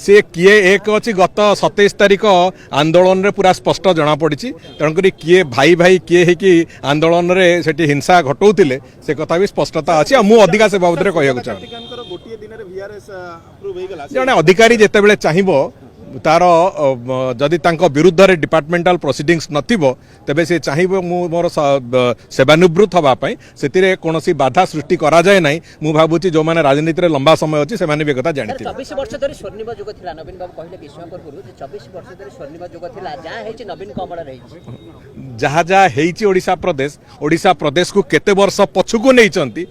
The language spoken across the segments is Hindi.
सी किए एक अच्छी गत 27 तारिख आंदोलन रे पूरा स्पष्ट जना पड़ी तेणुक किए भाई भाई किए कि आंदोलन रे सेठी हिंसा घटाऊले से कथा भी स्पष्टता अच्छी मु अधिका से बाबद कहूँ चाहे जड़े अधिकारी जिते चाहिए तार जदि विरुद्ध रे डिपार्टमेंटल प्रोसीडिंग्स नथिबो तेबे से चाहिए मोर सेवानिवृत्त हवाई से कौन बाधा सृष्टि करा जाए ना मु भावुची जो मैंने राजनीति रे लंबा समय अच्छी से भी कथा जानी 24 वर्ष धरि स्वर्णिम जुग थिला नवीन बाबू कहले विश्वपर गुरु 24 वर्ष धरि स्वर्णिम जुग थिला जहा हेछि नवीन कमल रही जहा जहा हेछि ओडिशा प्रदेश को केते वर्ष पछुको नैचंती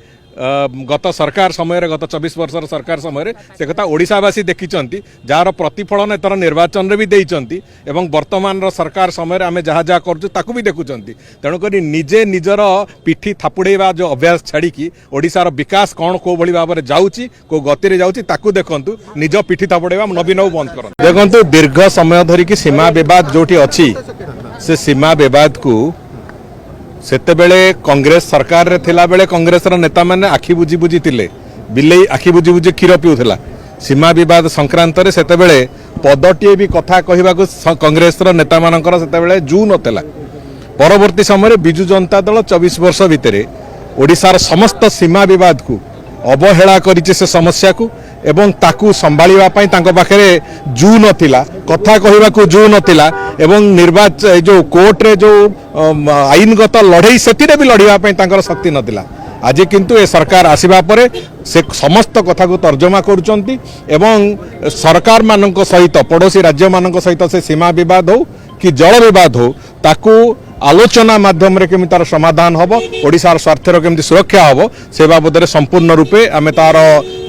गत सरकार समय गत 24 वर्षर सरकार समय से कथा ओडिशावासी देखिचंती जार प्रतिफलन एतर निर्वाचन रे भी देइचंती एवं वर्तमान सरकार समय आम जहाँ जहाँ करछु ताकू भी देखुचंती तेणुक निजे निजर पिठी थापुड़ेवा जो अभ्यास छाड़ी ओडिशार विकास कौन को भली भाव में जाउची को गति रे जाउची ताकू देखंतु निज पिठी थापुड़ेवा नवीन बंद करंतु देखंतु दीर्घ समय धरिकी सीमा विवाद जोटी अछि से सीमा विवाद को सेतेबेले कांग्रेस सरकार रे थिला बेले कांग्रेस रा नेता माने आखि बुझी बुझी थिले बिलेई आखि बुझी बुझी क्षीर पिउथिला सीमा विवाद संक्रांत रे सेतेबेले पदटिए भी कथा कहबा को कांग्रेस रा नेता मानकर सेतेबेले जू नतेला परवर्ती समय बिजु जनता दल 24 वर्ष भितरे ओडिसार समस्त सीमा विवाद को अवहेला करिছে से समस्या को एवं ताकू संभाळिबा पई तांको पाखरे जू नथिला कथा कहबा को जू नथिला एवं निर्वाचन जो कोर्ट रे जो आईनगत लड़ई सेतिरे भी लड़िबा पई तांकर शक्ति नथिला आज किंतु ए सरकार आसीबा परे से समस्त कथा को तर्जमा करूचंती एवं सरकार मानक सहित पड़ोसी राज्य मानक सहित से सीमा विवाद हो कि जल विवाद हो ताकू आलोचना माध्यम रे केमि तार समाधान हबो ओडिसार स्वार्थर केमि सुरक्षा हबो से बाबद रे संपूर्ण रूपे आमे तार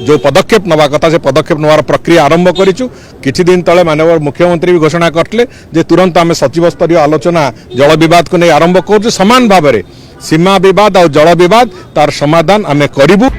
जो पदक्षेप नवा कथा से पदक्षेप नवार प्रक्रिया आरंभ करिछु किछि दिन तले माननीय मुख्यमंत्री भी घोषणा करथिले जे तुरंत आमे सचिव स्तरीय आलोचना जल विवाद को नै आरंभ करछु समान भाव रे सीमा विवाद और जल विवाद तार समाधान आमे करिबु।